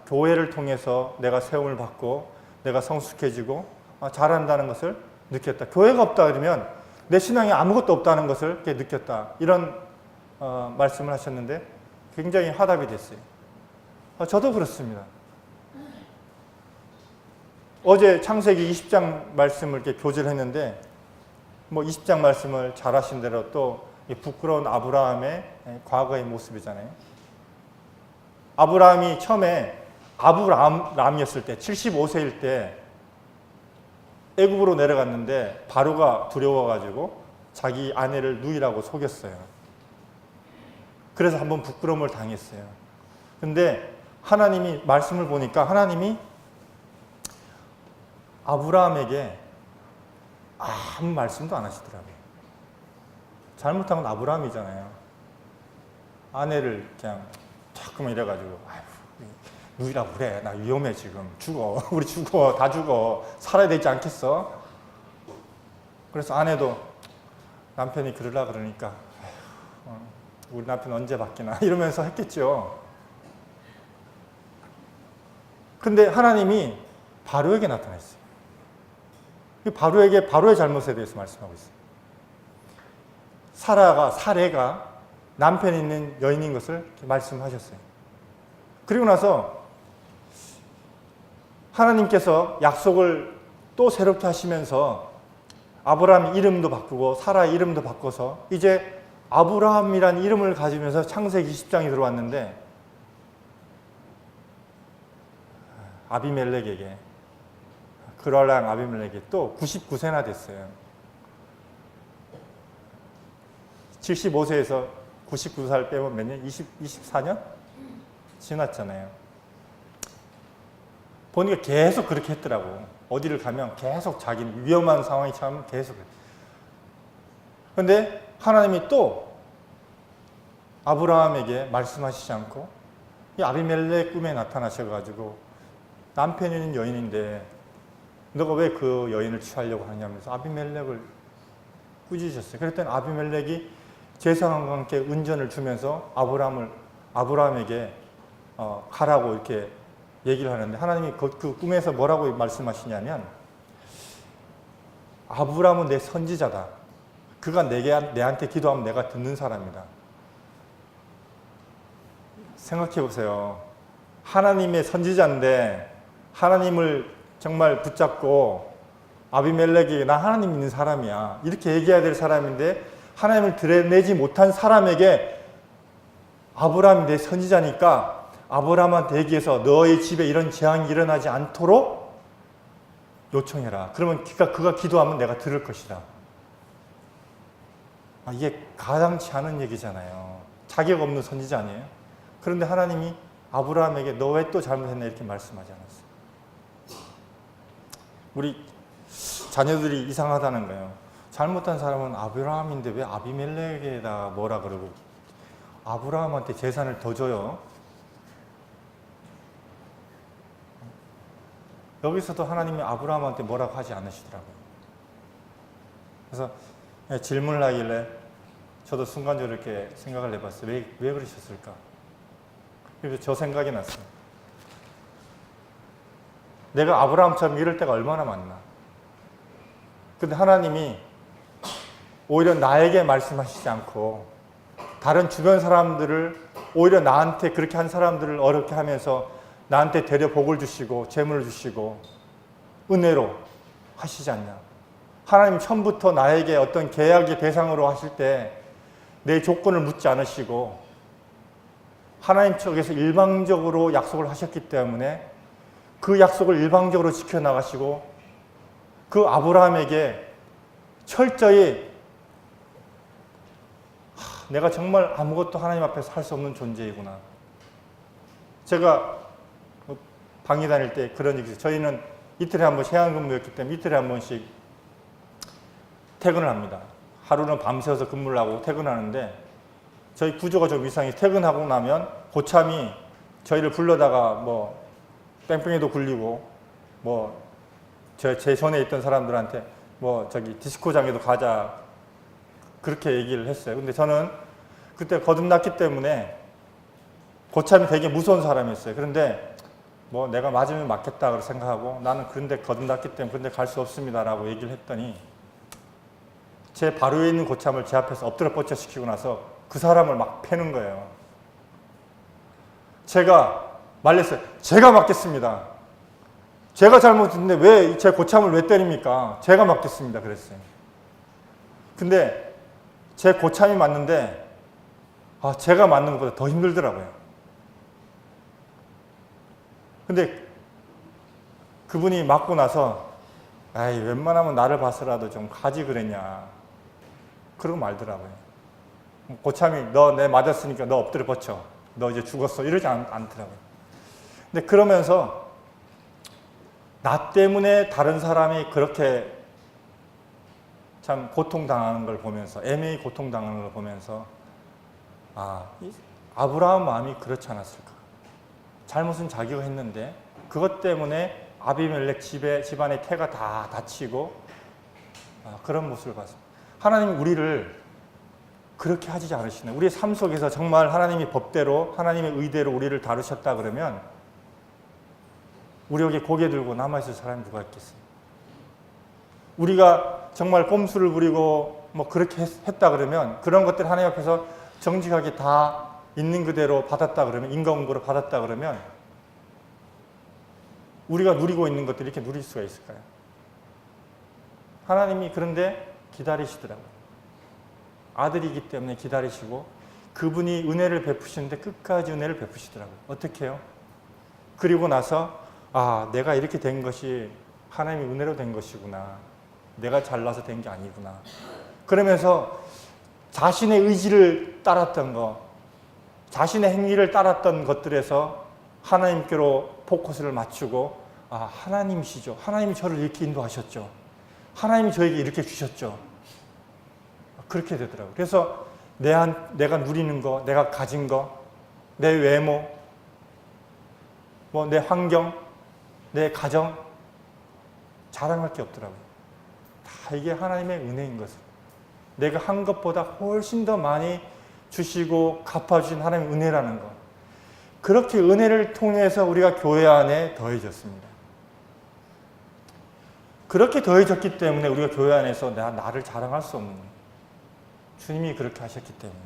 [SPEAKER 1] 교회를 통해서 내가 세움을 받고 내가 성숙해지고 잘한다는 것을 느꼈다. 교회가 없다 그러면 내 신앙에 아무것도 없다는 것을 이렇게 느꼈다. 이런 말씀을 하셨는데 굉장히 화답이 됐어요. 저도 그렇습니다. 어제 창세기 20장 말씀을 이렇게 교제를 했는데, 뭐 20장 말씀을 잘 하신 대로 또 부끄러운 아브라함의 과거의 모습이잖아요. 아브라함이 처음에 아브람이었을 때 75세일 때 애굽으로 내려갔는데 바로가 두려워가지고 자기 아내를 누이라고 속였어요. 그래서 한번 부끄러움을 당했어요. 근데 하나님이 말씀을 보니까 하나님이 아브라함에게 아무 말씀도 안 하시더라고요. 잘못한 건 아브라함이잖아요. 아내를 그냥 자꾸만 이래가지고 누이라고 그래. 나 위험해 지금. 죽어. 우리 죽어. 다 죽어. 살아야 되지 않겠어? 그래서 아내도 남편이 그러라 그러니까 우리 남편 언제 바뀌나 이러면서 했겠죠. 근데 하나님이 바로에게 나타났어요. 바로에게 바로의 잘못에 대해서 말씀하고 있어요. 사례가 남편이 있는 여인인 것을 말씀하셨어요. 그리고 나서 하나님께서 약속을 또 새롭게 하시면서 아브라함 이름도 바꾸고 사라의 이름도 바꿔서 이제 아브라함이라는 이름을 가지면서 창세기 20장이 들어왔는데, 아비멜렉에게, 그랄랑 아비멜렉이 또 99세나 됐어요. 75세에서 99살 빼면 몇 년? 24년? 지났잖아요. 보니까 계속 그렇게 했더라고. 어디를 가면 계속 자기는 위험한 상황이 처하면 계속. 그런데 하나님이 또 아브라함에게 말씀하시지 않고 이 아비멜렉 꿈에 나타나셔가지고 남편이 있는 여인인데 너가 왜 그 여인을 취하려고 하냐면서 아비멜렉을 꾸짖으셨어요. 그랬더니 아비멜렉이 제사장과 함께 은전을 주면서 아브라함에게 가라고 이렇게 얘기를 하는데, 하나님이 그 꿈에서 뭐라고 말씀하시냐면, 아브라함은 내 선지자다. 그가 내한테 기도하면 내가 듣는 사람이다. 생각해 보세요. 하나님의 선지자인데 하나님을 정말 붙잡고 아비멜렉이 나 하나님 믿는 사람이야 이렇게 얘기해야 될 사람인데, 하나님을 드러내지 못한 사람에게 아브라함이 내 선지자니까 아브라함한테 얘기해서 너의 집에 이런 재앙이 일어나지 않도록 요청해라. 그러면 그가 기도하면 내가 들을 것이다. 이게 가당치 않은 얘기잖아요. 자격 없는 선지자 아니에요? 그런데 하나님이 아브라함에게 너 왜 또 잘못했나 이렇게 말씀하지 않았어요. 우리 자녀들이 이상하다는 거예요. 잘못한 사람은 아브라함인데 왜 아비멜렉에다 뭐라 그러고 아브라함한테 재산을 더 줘요? 여기서도 하나님이 아브라함한테 뭐라고 하지 않으시더라고요. 그래서 질문을 하길래 저도 순간적으로 이렇게 생각을 해봤어요. 왜 그러셨을까? 그래서 저 생각이 났어요. 내가 아브라함처럼 이럴 때가 얼마나 많나. 근데 하나님이 오히려 나에게 말씀하시지 않고 다른 주변 사람들을, 오히려 나한테 그렇게 한 사람들을 어렵게 하면서 나한테 되려 복을 주시고 재물을 주시고 은혜로 하시지 않냐. 하나님 처음부터 나에게 어떤 계약의 대상으로 하실 때 내 조건을 묻지 않으시고 하나님 쪽에서 일방적으로 약속을 하셨기 때문에 그 약속을 일방적으로 지켜나가시고 그 아브라함에게 철저히 내가 정말 아무것도 하나님 앞에서 할 수 없는 존재이구나. 제가 방위 다닐 때 그런 얘기 있어요. 저희는 이틀에 한 번씩 해양근무였기 때문에 이틀에 한 번씩 퇴근을 합니다. 하루는 밤새워서 근무를 하고 퇴근하는데 저희 구조가 좀 이상해서 퇴근하고 나면 고참이 저희를 불러다가 뭐 뺑뺑이도 굴리고 뭐 제 전에 있던 사람들한테 뭐 저기 디스코장에도 가자 그렇게 얘기를 했어요. 근데 저는 그때 거듭났기 때문에 고참이 되게 무서운 사람이었어요. 그런데 뭐 내가 맞으면 맞겠다 생각하고 나는 그런데 거듭났기 때문에 그런데 갈 수 없습니다라고 얘기를 했더니 제 바로 위에 있는 고참을 제 앞에서 엎드려 뻗쳐 시키고 나서 그 사람을 막 패는 거예요. 제가 말렸어요. 제가 맞겠습니다. 제가 잘못했는데 왜 제 고참을 왜 때립니까? 제가 맞겠습니다. 그랬어요. 근데 제 고참이 맞는데 제가 맞는 것보다 더 힘들더라고요. 근데 그분이 맞고 나서 아이 웬만하면 나를 봐서라도 좀 가지 그랬냐 그러고 말더라고요. 고참이 너 내 맞았으니까 너 엎드려 뻗쳐. 너 이제 죽었어. 이러지 않더라고요. 근데 그러면서 나 때문에 다른 사람이 그렇게 참 고통당하는 걸 보면서 애매히 고통당하는 걸 보면서 아브라함 마음이 그렇지 않았을까. 잘못은 자기가 했는데 그것 때문에 아비멜렉 집안의 태가 다 다치고 그런 모습을 봤습니다. 하나님이 우리를 그렇게 하지 않으시네. 우리의 삶 속에서 정말 하나님이 법대로 하나님의 의대로 우리를 다루셨다 그러면 우리 여기 고개 들고 남아있을 사람이 누가 있겠어요? 우리가 정말 꼼수를 부리고 뭐 그렇게 했다 그러면 그런 것들 하나님 앞에서 정직하게 다 있는 그대로 받았다 그러면 인과응보로 받았다 그러면 우리가 누리고 있는 것들이 이렇게 누릴 수가 있을까요? 하나님이 그런데 기다리시더라고요. 아들이기 때문에 기다리시고 그분이 은혜를 베푸시는데 끝까지 은혜를 베푸시더라고요. 어떻게 해요? 그리고 나서 내가 이렇게 된 것이 하나님의 은혜로 된 것이구나. 내가 잘나서 된 게 아니구나. 그러면서 자신의 의지를 따랐던 거, 자신의 행위를 따랐던 것들에서 하나님께로 포커스를 맞추고 하나님이시죠. 하나님이 저를 이렇게 인도하셨죠. 하나님이 저에게 이렇게 주셨죠. 그렇게 되더라고요. 그래서 내가 누리는 거, 내가 가진 거, 내 외모, 내 환경, 내 가정 자랑할 게 없더라고요. 다 이게 하나님의 은혜인 것을. 내가 한 것보다 훨씬 더 많이 주시고 갚아주신 하나님의 은혜라는 것. 그렇게 은혜를 통해서 우리가 교회 안에 더해졌습니다. 그렇게 더해졌기 때문에 우리가 교회 안에서 나를 자랑할 수 없는 거예요. 주님이 그렇게 하셨기 때문에.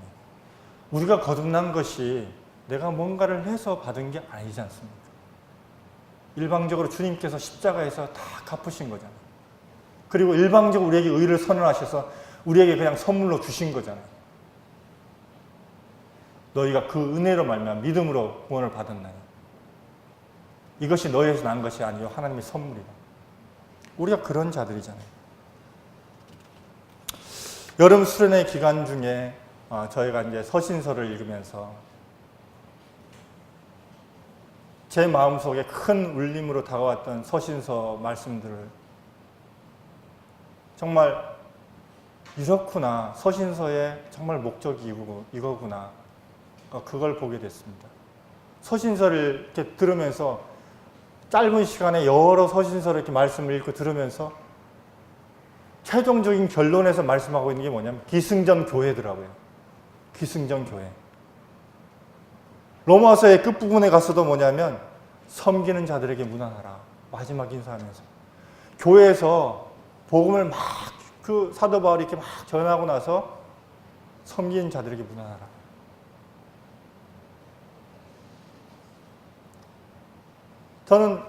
[SPEAKER 1] 우리가 거듭난 것이 내가 뭔가를 해서 받은 게 아니지 않습니까? 일방적으로 주님께서 십자가에서 다 갚으신 거잖아요. 그리고 일방적으로 우리에게 의를 선언하셔서 우리에게 그냥 선물로 주신 거잖아요. 너희가 그 은혜로 말미암아 믿음으로 구원을 받았나니 이것이 너희에서 난 것이 아니요 하나님의 선물이다. 우리가 그런 자들이잖아요. 여름 수련회 기간 중에 저희가 이제 서신서를 읽으면서 제 마음속에 큰 울림으로 다가왔던 서신서 말씀들을 정말 이렇구나. 서신서의 정말 목적이 이거구나. 그걸 보게 됐습니다. 서신서를 이렇게 들으면서 짧은 시간에 여러 서신서를 이렇게 말씀을 읽고 들으면서 최종적인 결론에서 말씀하고 있는 게 뭐냐면 기승전 교회더라고요. 기승전 교회. 로마서의 끝부분에 가서도 뭐냐면 섬기는 자들에게 문안하라. 마지막 인사하면서. 교회에서 복음을 막 그 사도 바울이 이렇게 막 전하고 나서 섬기는 자들에게 문안하라. 저는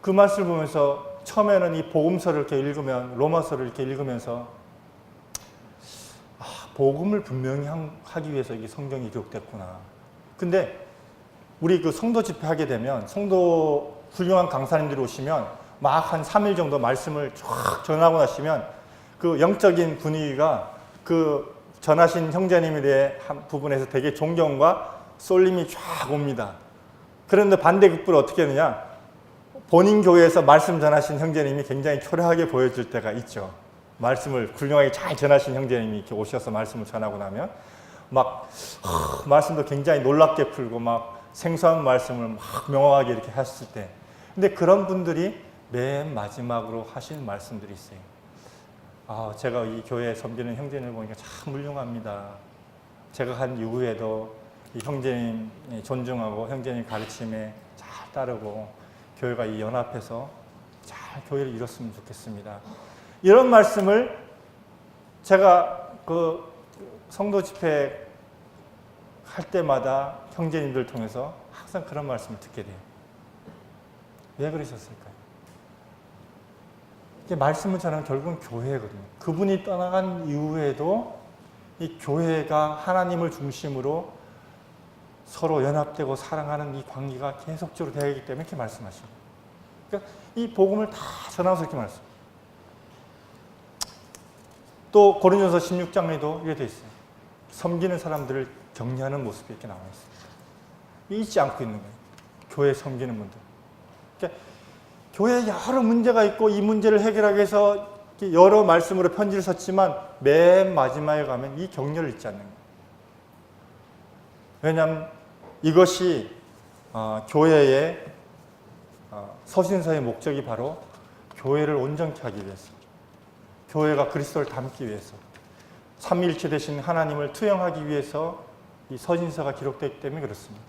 [SPEAKER 1] 그 말씀을 보면서 처음에는 이 복음서를 이렇게 읽으면 로마서를 이렇게 읽으면서 복음을 분명히 하기 위해서 이게 성경이 기록됐구나. 근데 우리 그 성도 집회 하게 되면 성도 훌륭한 강사님들이 오시면 막 한 3일 정도 말씀을 쫙 전하고 나시면 그 영적인 분위기가 그 전하신 형제님에 대해 한 부분에서 되게 존경과 쏠림이 쫙 옵니다. 그런데 반대급부로 어떻게 하느냐? 본인 교회에서 말씀 전하신 형제님이 굉장히 초라하게 보여줄 때가 있죠. 말씀을 훌륭하게 잘 전하신 형제님이 이렇게 오셔서 말씀을 전하고 나면 말씀도 굉장히 놀랍게 풀고 막 생소한 말씀을 막 명확하게 이렇게 하셨을 때, 근데 그런 분들이 맨 마지막으로 하시는 말씀들이 있어요. 제가 이 교회에 섬기는 형제님을 보니까 참 훌륭합니다. 제가 한 이후에도 이 형제님 존중하고 형제님 가르침에 잘 따르고 교회가 이 연합해서 잘 교회를 이뤘으면 좋겠습니다. 이런 말씀을 제가 그 성도 집회 할 때마다 형제님들 통해서 항상 그런 말씀을 듣게 돼요. 왜 그러셨을까요? 이게 말씀을 전하는 결국은 교회거든요. 그분이 떠나간 이후에도 이 교회가 하나님을 중심으로 서로 연합되고 사랑하는 이 관계가 계속적으로 되어야 하기 때문에 이렇게 말씀하시고, 그러니까 이 복음을 다 전하면서 이렇게 말씀합니다. 또 고린도서 16장에도 이렇게 되어 있어요. 섬기는 사람들을 격려하는 모습이 이렇게 나와 있습니다. 잊지 않고 있는 거예요. 교회 섬기는 분들. 그러니까 교회에 여러 문제가 있고 이 문제를 해결하기 위해서 여러 말씀으로 편지를 썼지만 맨 마지막에 가면 이 격려를 잊지 않는 거예요. 왜냐하면 이것이 교회의 서신서의 목적이 바로 교회를 온전케 하기 위해서, 교회가 그리스도를 닮기 위해서, 삼위일체 되신 하나님을 투영하기 위해서 이 서신서가 기록되기 때문에 그렇습니다.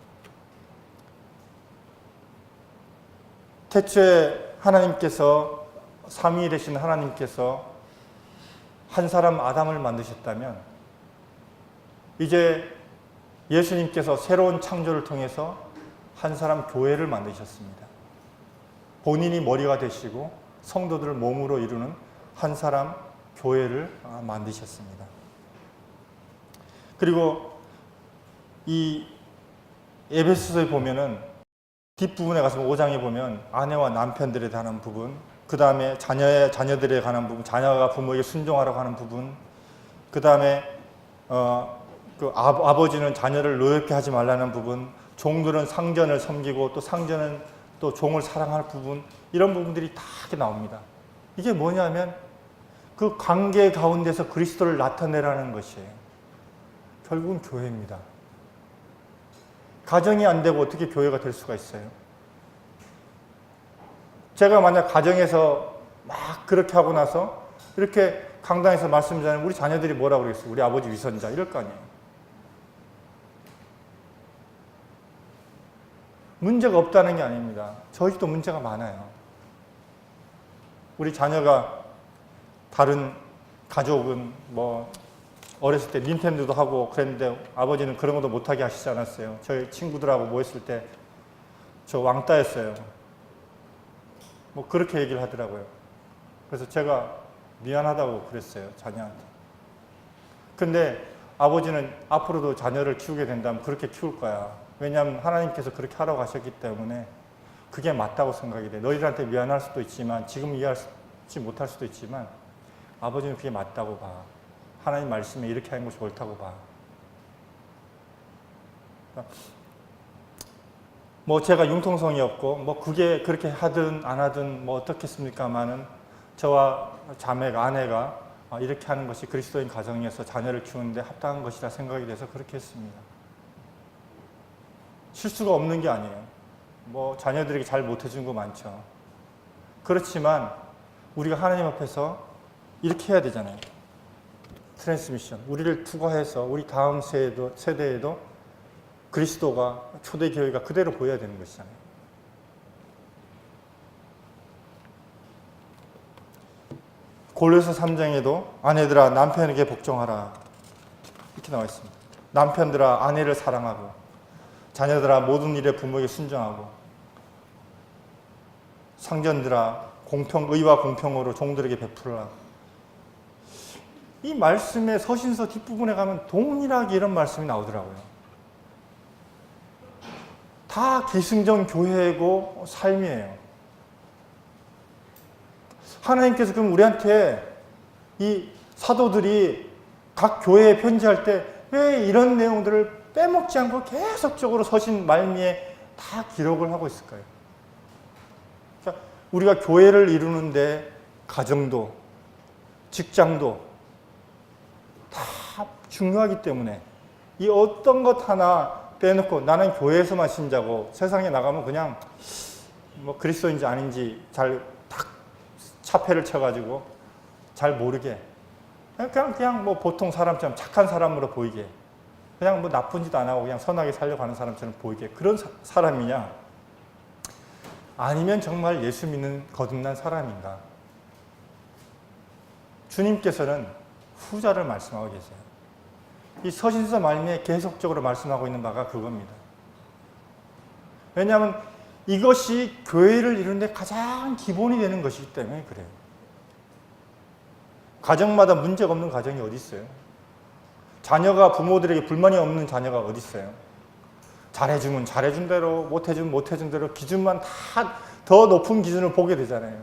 [SPEAKER 1] 태초에 하나님께서, 삼위 되신 하나님께서 한 사람 아담을 만드셨다면 이제 예수님께서 새로운 창조를 통해서 한 사람 교회를 만드셨습니다. 본인이 머리가 되시고 성도들을 몸으로 이루는 한 사람 교회를 만드셨습니다. 그리고 이 에베소서에 보면은 뒷부분에 가서 5장에 보면 아내와 남편들에 관한 부분, 그 다음에 자녀들에 관한 부분, 자녀가 부모에게 순종하라고 하는 부분, 그 다음에 아버지는 자녀를 노엽게 하지 말라는 부분, 종들은 상전을 섬기고 또 상전은 또 종을 사랑할 부분, 이런 부분들이 다 이렇게 나옵니다. 이게 뭐냐면 그 관계 가운데서 그리스도를 나타내라는 것이에요. 결국은 교회입니다. 가정이 안 되고 어떻게 교회가 될 수가 있어요? 제가 만약 가정에서 막 그렇게 하고 나서 이렇게 강당에서 말씀 전하면 우리 자녀들이 뭐라고 그러겠어요? 우리 아버지 위선자 이럴 거 아니에요. 문제가 없다는 게 아닙니다. 저희도 문제가 많아요. 우리 자녀가 다른 가족은 뭐 어렸을 때 닌텐도도 하고 그랬는데 아버지는 그런 것도 못하게 하시지 않았어요. 저희 친구들하고 모였을 때 저 왕따였어요. 뭐 그렇게 얘기를 하더라고요. 그래서 제가 미안하다고 그랬어요, 자녀한테. 근데 아버지는 앞으로도 자녀를 키우게 된다면 그렇게 키울 거야. 왜냐하면 하나님께서 그렇게 하라고 하셨기 때문에 그게 맞다고 생각이 돼. 너희들한테 미안할 수도 있지만, 지금 이해하지 못할 수도 있지만 아버지는 그게 맞다고 봐. 하나님 말씀에 이렇게 하는 것이 옳다고 봐. 뭐 제가 융통성이 없고 뭐 그게 그렇게 하든 안 하든 뭐 어떻겠습니까마는 저와 자매가, 아내가 이렇게 하는 것이 그리스도인 가정에서 자녀를 키우는데 합당한 것이라 생각이 돼서 그렇게 했습니다. 실수가 없는 게 아니에요. 뭐 자녀들에게 잘 못해준 거 많죠. 그렇지만 우리가 하나님 앞에서 이렇게 해야 되잖아요. 트랜스미션. 우리를 투과해서 우리 다음 세대에도 그리스도가, 초대교회가 그대로 보여야 되는 것이잖아요. 골로새 3장에도 아내들아 남편에게 복종하라 이렇게 나와 있습니다. 남편들아 아내를 사랑하고 자녀들아 모든 일에 부모에게 순종하고 상전들아 의와 공평으로 종들에게 베풀어라. 이 말씀의 서신서 뒷부분에 가면 동일하게 이런 말씀이 나오더라고요. 다 기승전 교회고 삶이에요. 하나님께서 그럼 우리한테 이 사도들이 각 교회에 편지할 때 왜 이런 내용들을 빼먹지 않고 계속적으로 서신 말미에 다 기록을 하고 있을까요? 그러니까 우리가 교회를 이루는데 가정도, 직장도 다 중요하기 때문에 이 어떤 것 하나 빼놓고 나는 교회에서만 신자고 세상에 나가면 그냥 뭐 그리스도인지 아닌지 잘 딱 차폐를 쳐가지고 잘 모르게 그냥 뭐 보통 사람처럼 착한 사람으로 보이게 그냥 뭐 나쁜 짓 안 하고 그냥 선하게 살려고 하는 사람처럼 보이게 그런 사람이냐? 아니면 정말 예수 믿는 거듭난 사람인가? 주님께서는 후자를 말씀하고 계세요. 이 서신서 말미에 계속적으로 말씀하고 있는 바가 그겁니다. 왜냐하면 이것이 교회를 이루는데 가장 기본이 되는 것이기 때문에 그래요. 가정마다 문제가 없는 가정이 어디 있어요? 자녀가 부모들에게 불만이 없는 자녀가 어디 있어요? 잘해주면 잘해준 대로, 못해주면 못해준 대로 기준만 다 더 높은 기준을 보게 되잖아요.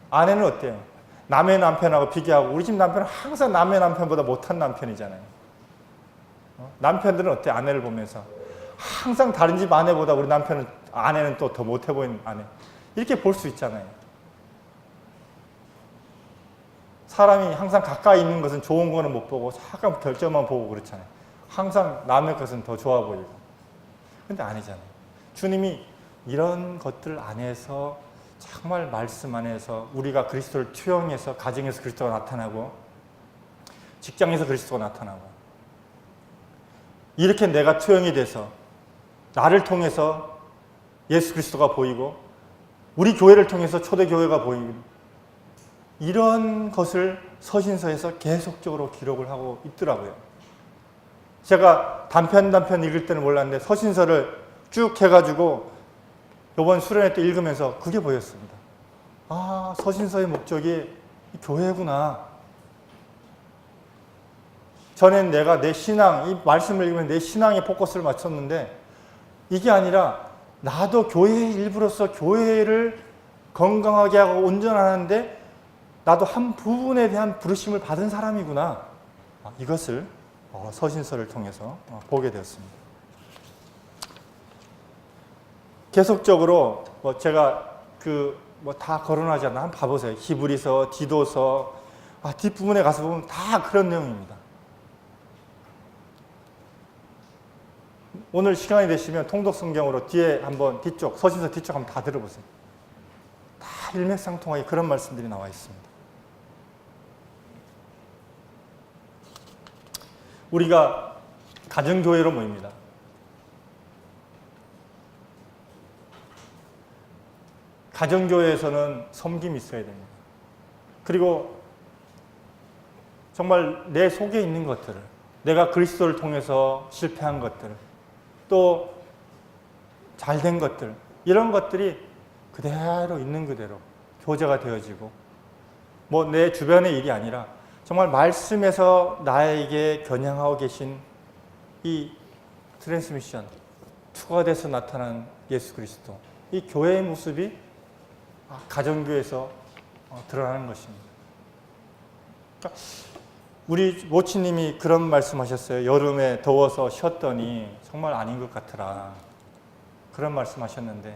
[SPEAKER 1] 아내는 어때요? 남의 남편하고 비교하고 우리 집 남편은 항상 남의 남편보다 못한 남편이잖아요. 남편들은 어때요? 아내를 보면서 항상 다른 집 아내보다 우리 아내는 또 더 못해 보이는 아내. 이렇게 볼 수 있잖아요. 사람이 항상 가까이 있는 것은 좋은 거는 못 보고 잠깐 결점만 보고 그렇잖아요. 항상 남의 것은 더 좋아 보이고. 근데 아니잖아요. 주님이 이런 것들 안에서 정말 말씀 안에서 우리가 그리스도를 투영해서 가정에서 그리스도가 나타나고 직장에서 그리스도가 나타나고 이렇게 내가 투영이 돼서 나를 통해서 예수 그리스도가 보이고 우리 교회를 통해서 초대교회가 보이고 이런 것을 서신서에서 계속적으로 기록을 하고 있더라고요. 제가 단편 읽을 때는 몰랐는데 서신서를 쭉 해가지고 이번 수련회 때 읽으면서 그게 보였습니다. 아, 서신서의 목적이 교회구나. 전엔 내가 내 신앙, 이 말씀을 읽으면 내 신앙에 포커스를 맞췄는데 이게 아니라 나도 교회의 일부로서 교회를 건강하게 하고 온전하는데 나도 한 부분에 대한 부르심을 받은 사람이구나. 이것을 서신서를 통해서 보게 되었습니다. 계속적으로 제가 다 거론하지 않나 한번 봐보세요. 히브리서, 디도서, 뒷부분에 가서 보면 다 그런 내용입니다. 오늘 시간이 되시면 통독 성경으로 뒤에 한번 서신서 뒤쪽 한번 다 들어보세요. 다 일맥상통하게 그런 말씀들이 나와 있습니다. 우리가 가정교회로 모입니다. 가정교회에서는 섬김이 있어야 됩니다. 그리고 정말 내 속에 있는 것들을, 내가 그리스도를 통해서 실패한 것들, 또 잘된 것들, 이런 것들이 그대로 있는 그대로 교제가 되어지고 내 주변의 일이 아니라 정말 말씀에서 나에게 겨냥하고 계신 이 트랜스미션, 투과돼서 나타난 예수 그리스도, 이 교회의 모습이 가정교회에서 드러나는 것입니다. 그러니까 우리 모치님이 그런 말씀하셨어요. 여름에 더워서 쉬었더니 정말 아닌 것 같더라. 그런 말씀하셨는데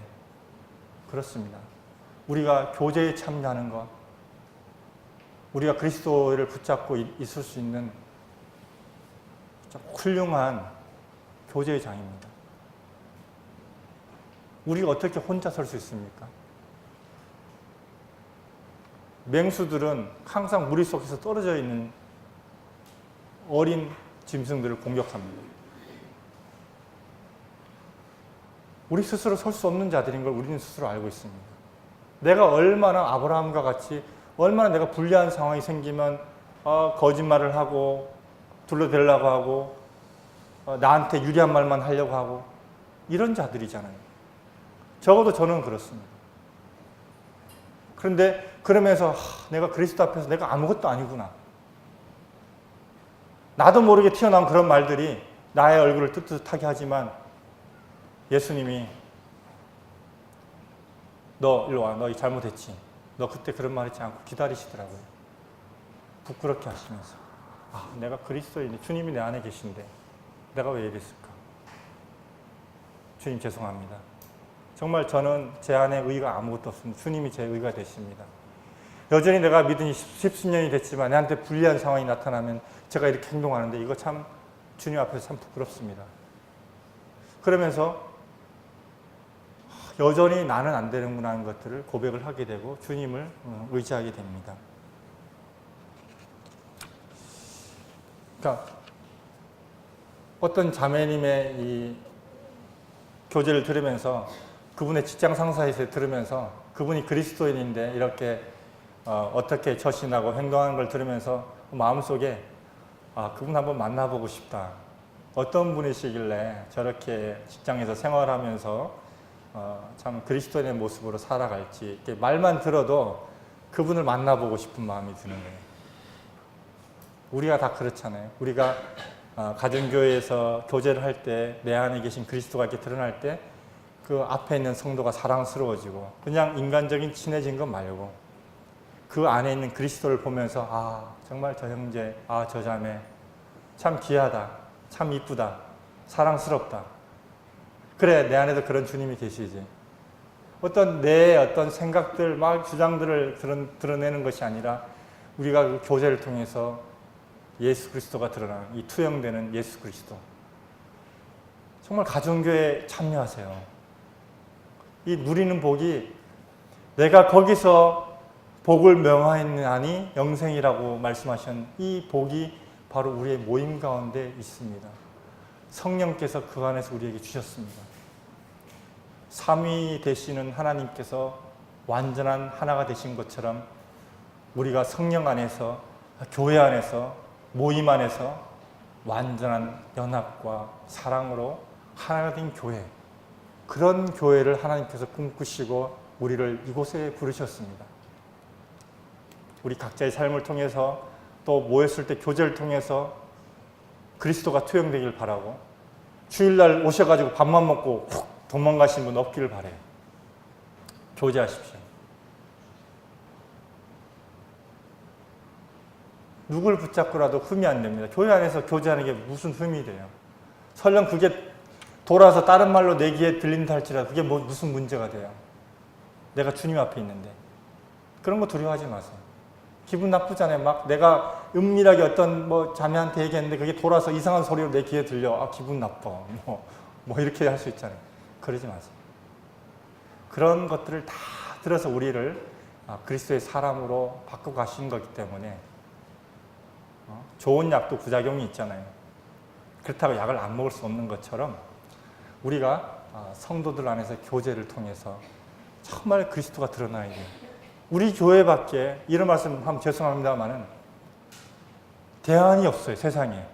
[SPEAKER 1] 그렇습니다. 우리가 교제에 참여하는 것, 우리가 그리스도를 붙잡고 있을 수 있는 훌륭한 교제의 장입니다. 우리가 어떻게 혼자 설 수 있습니까? 맹수들은 항상 무리 속에서 떨어져 있는 어린 짐승들을 공격합니다. 우리 스스로 설 수 없는 자들인 걸 우리는 스스로 알고 있습니다. 내가 얼마나 아브라함과 같이 얼마나 내가 불리한 상황이 생기면 거짓말을 하고 둘러대려고 하고 나한테 유리한 말만 하려고 하고 이런 자들이잖아요. 적어도 저는 그렇습니다. 그런데 그러면서 내가 그리스도 앞에서 내가 아무것도 아니구나. 나도 모르게 튀어나온 그런 말들이 나의 얼굴을 뜨뜻하게 하지만 예수님이 너 일로 와. 너 잘못했지. 너 그때 그런 말 했지 않고 기다리시더라고요. 부끄럽게 하시면서. 내가 그리스도인데 주님이 내 안에 계신데 내가 왜 이랬을까? 주님 죄송합니다. 정말 저는 제 안에 의가 아무것도 없습니다. 주님이 제 의가 되십니다. 여전히 내가 믿은 지 십수년이 됐지만 내한테 불리한 상황이 나타나면 제가 이렇게 행동하는데 이거 참 주님 앞에서 참 부끄럽습니다. 그러면서 여전히 나는 안 되는구나 하는 것들을 고백을 하게 되고 주님을 의지하게 됩니다. 그러니까 어떤 자매님의 이 교제를 들으면서 그분의 직장 상사에서 들으면서 그분이 그리스도인인데 이렇게 어떻게 처신하고 행동하는 걸 들으면서 마음속에 그분 한번 만나보고 싶다. 어떤 분이시길래 저렇게 직장에서 생활하면서 참 그리스도인의 모습으로 살아갈지 이렇게 말만 들어도 그분을 만나보고 싶은 마음이 드는 거예요. 우리가 다 그렇잖아요. 우리가 가정교회에서 교제를 할 때 내 안에 계신 그리스도가 이렇게 드러날 때 그 앞에 있는 성도가 사랑스러워지고 그냥 인간적인 친해진 것 말고 그 안에 있는 그리스도를 보면서 정말 저 형제, 저 자매 참 귀하다, 참 이쁘다, 사랑스럽다. 그래, 내 안에도 그런 주님이 계시지. 내 어떤 생각들, 막 주장들을 드러내는 것이 아니라 우리가 그 교제를 통해서 예수 그리스도가 드러나는 이 투영되는 예수 그리스도. 정말 가정교회에 참여하세요. 이 누리는 복이 내가 거기서 복을 명하였나니 영생이라고 말씀하신 이 복이 바로 우리의 모임 가운데 있습니다. 성령께서 그 안에서 우리에게 주셨습니다. 삼위 되시는 하나님께서 완전한 하나가 되신 것처럼 우리가 성령 안에서, 교회 안에서, 모임 안에서 완전한 연합과 사랑으로 하나가 된 교회, 그런 교회를 하나님께서 꿈꾸시고 우리를 이곳에 부르셨습니다. 우리 각자의 삶을 통해서 또 모였을 때 교제를 통해서 그리스도가 투영되길 바라고 주일날 오셔가지고 밥만 먹고 훅 도망가신 분 없기를 바라요. 교제하십시오. 누굴 붙잡고라도 흠이 안 됩니다. 교회 안에서 교제하는 게 무슨 흠이 돼요. 설령 그게 돌아서 다른 말로 내 귀에 들린다 할지라도 그게 무슨 문제가 돼요. 내가 주님 앞에 있는데. 그런 거 두려워하지 마세요. 기분 나쁘잖아요. 막 내가 은밀하게 어떤 자매한테 얘기했는데 그게 돌아서 이상한 소리로 내 귀에 들려. 기분 나빠. 이렇게 할 수 있잖아요. 그러지 마세요. 그런 것들을 다 들어서 우리를 그리스도의 사람으로 바꿔 가신 거기 때문에 좋은 약도 부작용이 있잖아요. 그렇다고 약을 안 먹을 수 없는 것처럼 우리가 성도들 안에서 교제를 통해서 정말 그리스도가 드러나야 돼요. 우리 교회밖에 이런 말씀 하면 죄송합니다만은 대안이 없어요. 세상에.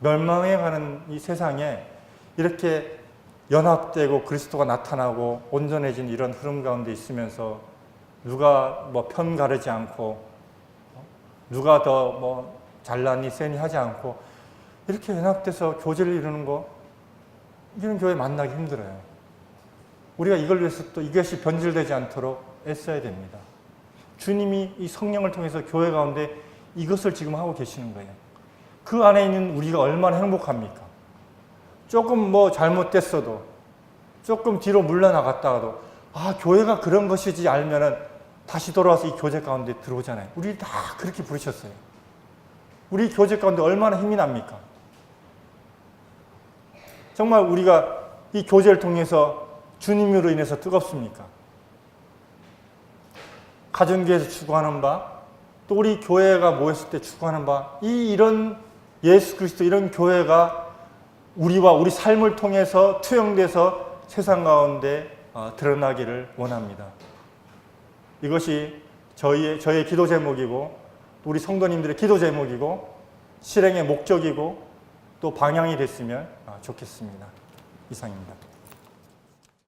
[SPEAKER 1] 멸망해가는 이 세상에 이렇게 연합되고 그리스도가 나타나고 온전해진 이런 흐름 가운데 있으면서 누가 편 가르지 않고 누가 더 잘나니 세니 하지 않고 이렇게 연합돼서 교제를 이루는 거, 이런 교회 만나기 힘들어요. 우리가 이걸 위해서 또 이것이 변질되지 않도록 애써야 됩니다. 주님이 이 성령을 통해서 교회 가운데 이것을 지금 하고 계시는 거예요. 그 안에 있는 우리가 얼마나 행복합니까? 조금 잘못됐어도 조금 뒤로 물러나갔다가도 교회가 그런 것이지 알면은 다시 돌아와서 이 교제 가운데 들어오잖아요. 우리 다 그렇게 부르셨어요. 우리 교제 가운데 얼마나 힘이 납니까? 정말 우리가 이 교제를 통해서 주님으로 인해서 뜨겁습니까? 가정교회에서 추구하는 바, 또 우리 교회가 모였을 때 추구하는 바, 이런 예수 그리스도 이런 교회가 우리와 우리 삶을 통해서 투영돼서 세상 가운데 드러나기를 원합니다. 이것이 저의 기도 제목이고 우리 성도님들의 기도 제목이고 실행의 목적이고 또 방향이 됐으면 좋겠습니다. 이상입니다.